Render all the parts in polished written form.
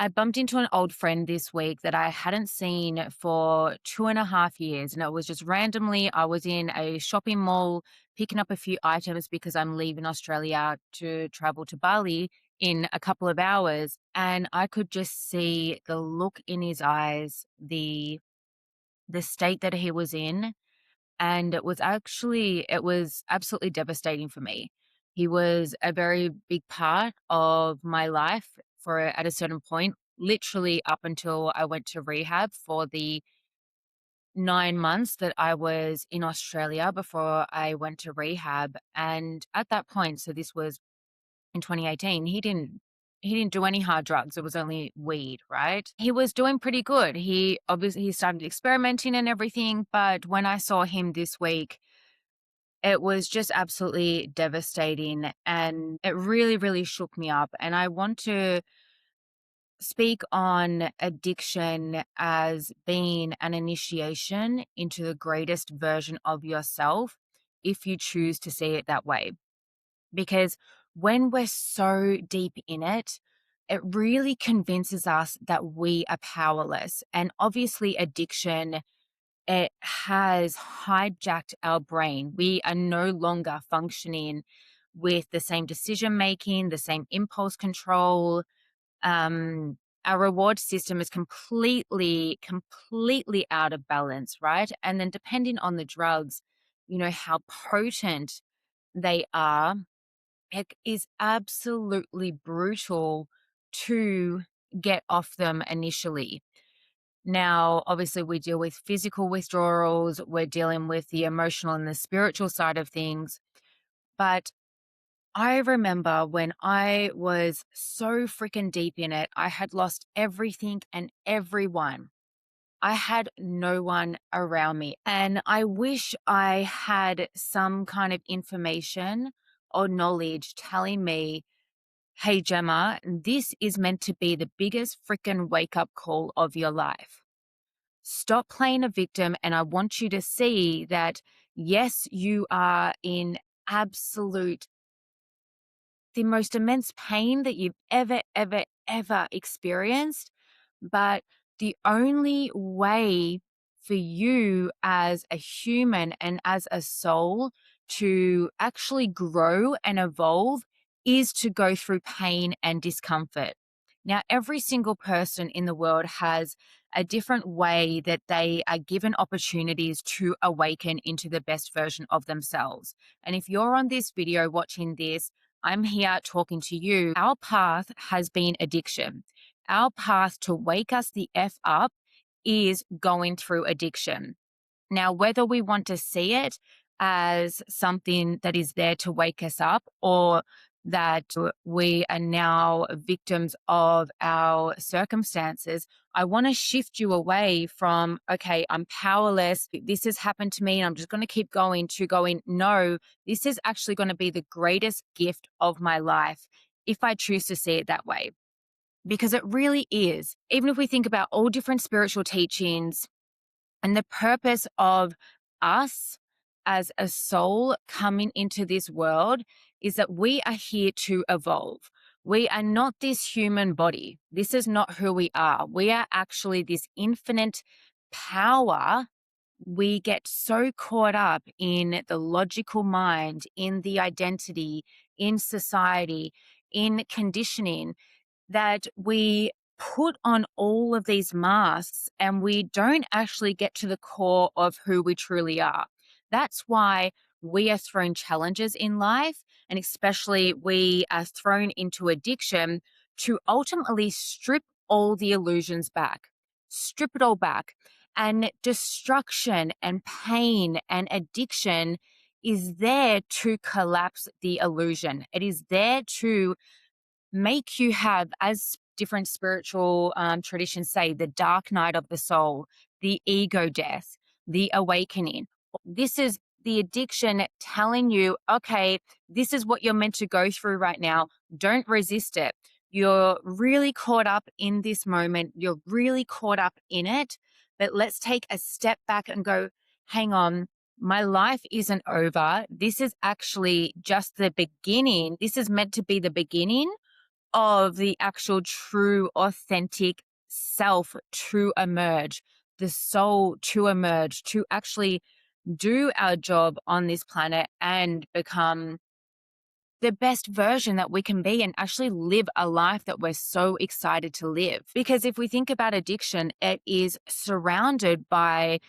I bumped into an old friend this week that I hadn't seen for 2.5 years. And it was just randomly, I was in a shopping mall picking up a few items because I'm leaving Australia to travel to Bali in a couple of hours. And I could just see the look in his eyes, the state that he was in, and it was absolutely devastating for me. He was a very big part of my life at a certain point, literally up until I went to rehab for the 9 months that I was in Australia before I went to rehab. And at that point, so this was in 2018, he didn't do any hard drugs. It was only weed, right? He was doing pretty good. He started experimenting and everything, but when I saw him this week, it was just absolutely devastating, and it really, really shook me up. And I want to speak on addiction as being an initiation into the greatest version of yourself if you choose to see it that way. Because when we're so deep in it, it really convinces us that we are powerless. And obviously, addiction, it has hijacked our brain. We are no longer functioning with the same decision making, the same impulse control. Our reward system is completely out of balance, right? And then depending on the drugs, how potent they are, it is absolutely brutal to get off them initially. Now, obviously, we deal with physical withdrawals, we're dealing with the emotional and the spiritual side of things. But I remember when I was so freaking deep in it, I had lost everything and everyone. I had no one around me. And I wish I had some kind of information or knowledge telling me, hey, Gemma, this is meant to be the biggest freaking wake up call of your life. Stop playing a victim. And I want you to see that, yes, you are in absolute, the most immense pain that you've ever experienced. But the only way for you as a human and as a soul to actually grow and evolve is to go through pain and discomfort. Now, every single person in the world has a different way that they are given opportunities to awaken into the best version of themselves. And if you're on this video watching this, I'm here talking to you. Our path has been addiction. Our path to wake us the F up is going through addiction. Now, whether we want to see it as something that is there to wake us up, or that we are now victims of our circumstances, I want to shift you away from, okay, I'm powerless, this has happened to me, and I'm just going to keep going, to going, no, this is actually going to be the greatest gift of my life if I choose to see it that way. Because it really is. Even if we think about all different spiritual teachings, and the purpose of us as a soul coming into this world is that we are here to evolve. We are not this human body. This is not who we are. We are actually this infinite power. We get so caught up in the logical mind, in the identity, in society, in conditioning, that we put on all of these masks and we don't actually get to the core of who we truly are. That's why we are thrown challenges in life, and especially we are thrown into addiction to ultimately strip all the illusions back, strip it all back. And destruction and pain and addiction is there to collapse the illusion. It is there to make you have, as different spiritual traditions say, the dark night of the soul, the ego death, the awakening. This is the addiction telling you, okay, this is what you're meant to go through right now. Don't resist it. You're really caught up in this moment. You're really caught up in it. But let's take a step back and go, hang on, my life isn't over. This is actually just the beginning. This is meant to be the beginning of the actual true, authentic self to emerge, the soul to emerge, to actually do our job on this planet and become the best version that we can be and actually live a life that we're so excited to live. Because if we think about addiction, it is surrounded by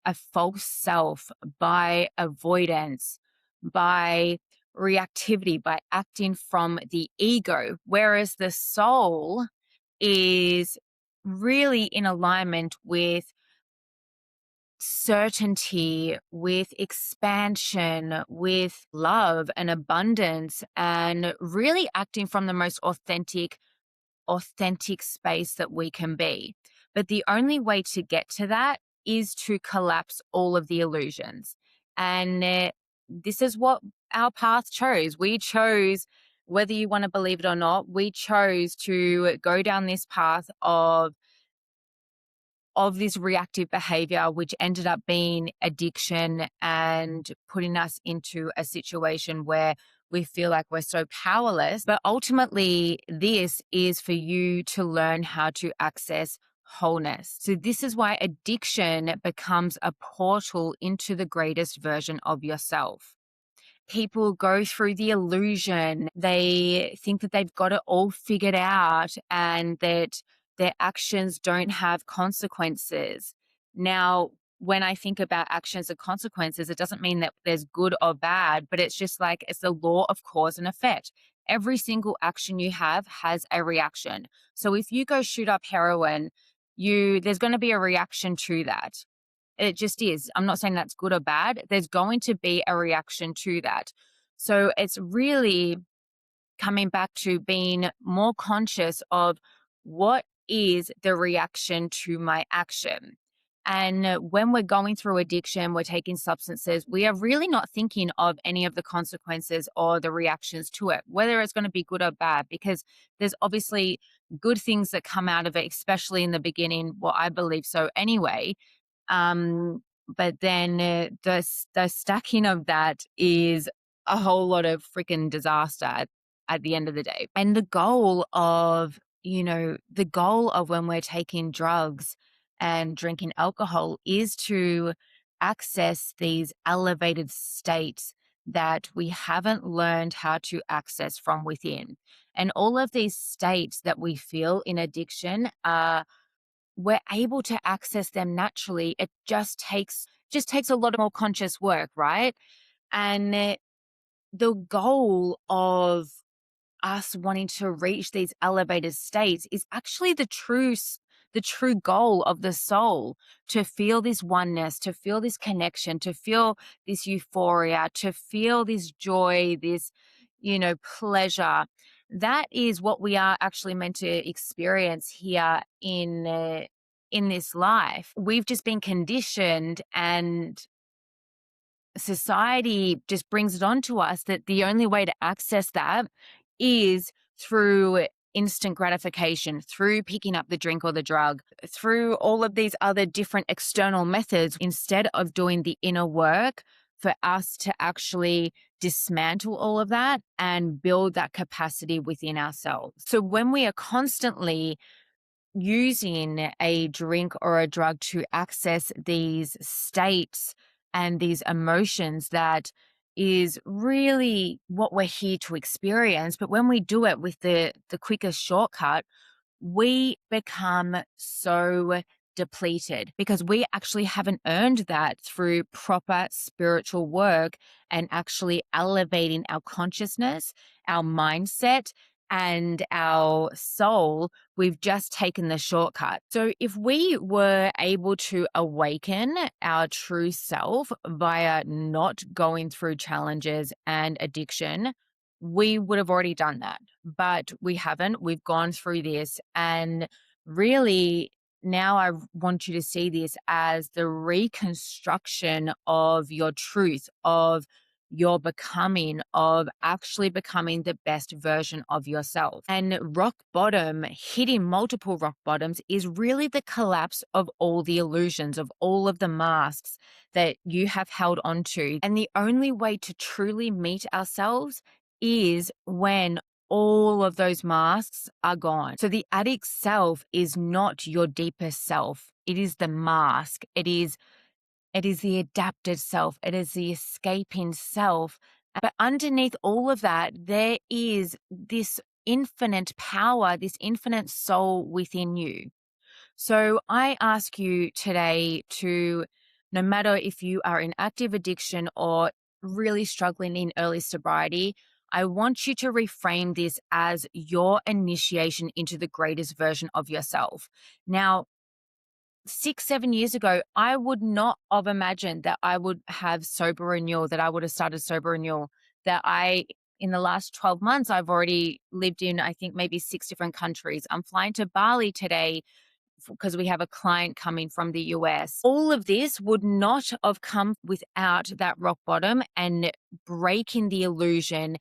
a false self, by avoidance, by reactivity, by acting from the ego, whereas the soul is really in alignment with certainty, with expansion, with love and abundance, and really acting from the most authentic space that we can be. But the only way to get to that is to collapse all of the illusions. And this is what our path chose. We chose, whether you want to believe it or not, we chose to go down this path of this reactive behavior, which ended up being addiction and putting us into a situation where we feel like we're so powerless. But ultimately, this is for you to learn how to access wholeness. So this is why addiction becomes a portal into the greatest version of yourself. People go through the illusion. They think that they've got it all figured out and that their actions don't have consequences. Now, when I think about actions and consequences, it doesn't mean that there's good or bad, but it's just like it's the law of cause and effect. Every single action you have has a reaction. So if you go shoot up heroin, there's going to be a reaction to that. It just is. I'm not saying that's good or bad. There's going to be a reaction to that. So it's really coming back to being more conscious of what is the reaction to my action. And when we're going through addiction, we're taking substances, we are really not thinking of any of the consequences or the reactions to it, whether it's going to be good or bad, because there's obviously good things that come out of it, especially in the beginning. Well, I believe so anyway. But then the stacking of that is a whole lot of freaking disaster at the end of the day. And the goal of, the goal of when we're taking drugs and drinking alcohol is to access these elevated states that we haven't learned how to access from within. And all of these states that we feel in addiction are we're able to access them naturally. It just takes a lot more conscious work, right? And the goal of us wanting to reach these elevated states is actually the true goal of the soul, to feel this oneness, to feel this connection, to feel this euphoria, to feel this joy, this, pleasure. That is what we are actually meant to experience here in this life. We've just been conditioned, and society just brings it on to us that the only way to access that is through instant gratification, through picking up the drink or the drug, through all of these other different external methods, instead of doing the inner work for us to actually dismantle all of that and build that capacity within ourselves. So when we are constantly using a drink or a drug to access these states and these emotions, that is really what we're here to experience. But when we do it with the quickest shortcut, we become so depleted because we actually haven't earned that through proper spiritual work and actually elevating our consciousness, our mindset, and our soul. We've just taken the shortcut. So if we were able to awaken our true self via not going through challenges and addiction, we would have already done that, but we haven't. We've gone through this, and really now I want you to see this as the reconstruction of your truth, of your becoming, of actually becoming the best version of yourself. And rock bottom, hitting multiple rock bottoms, is really the collapse of all the illusions, of all of the masks that you have held onto. And the only way to truly meet ourselves is when all of those masks are gone. So the addict self is not your deepest self. It is the mask. It is the adapted self. It is the escaping self. But underneath all of that, there is this infinite power, this infinite soul within you. So I ask you today to, no matter if you are in active addiction or really struggling in early sobriety, I want you to reframe this as your initiation into the greatest version of yourself. Now, 6, 7 years ago, I would not have imagined that I would have sober renewal, that I would have started sober renewal, in the last 12 months, I've already lived in, I think, maybe 6 different countries. I'm flying to Bali today because we have a client coming from the US. All of this would not have come without that rock bottom and breaking the illusion,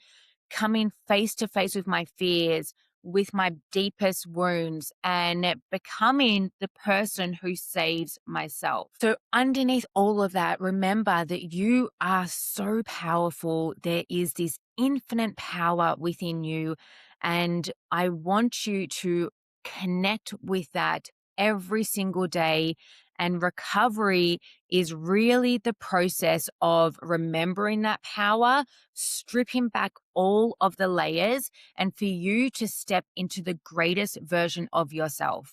coming face to face with my fears, with my deepest wounds, and becoming the person who saves myself. So, underneath all of that, remember that you are so powerful. There is this infinite power within you. And I want you to connect with that every single day. And recovery is really the process of remembering that power, stripping back all of the layers, and for you to step into the greatest version of yourself.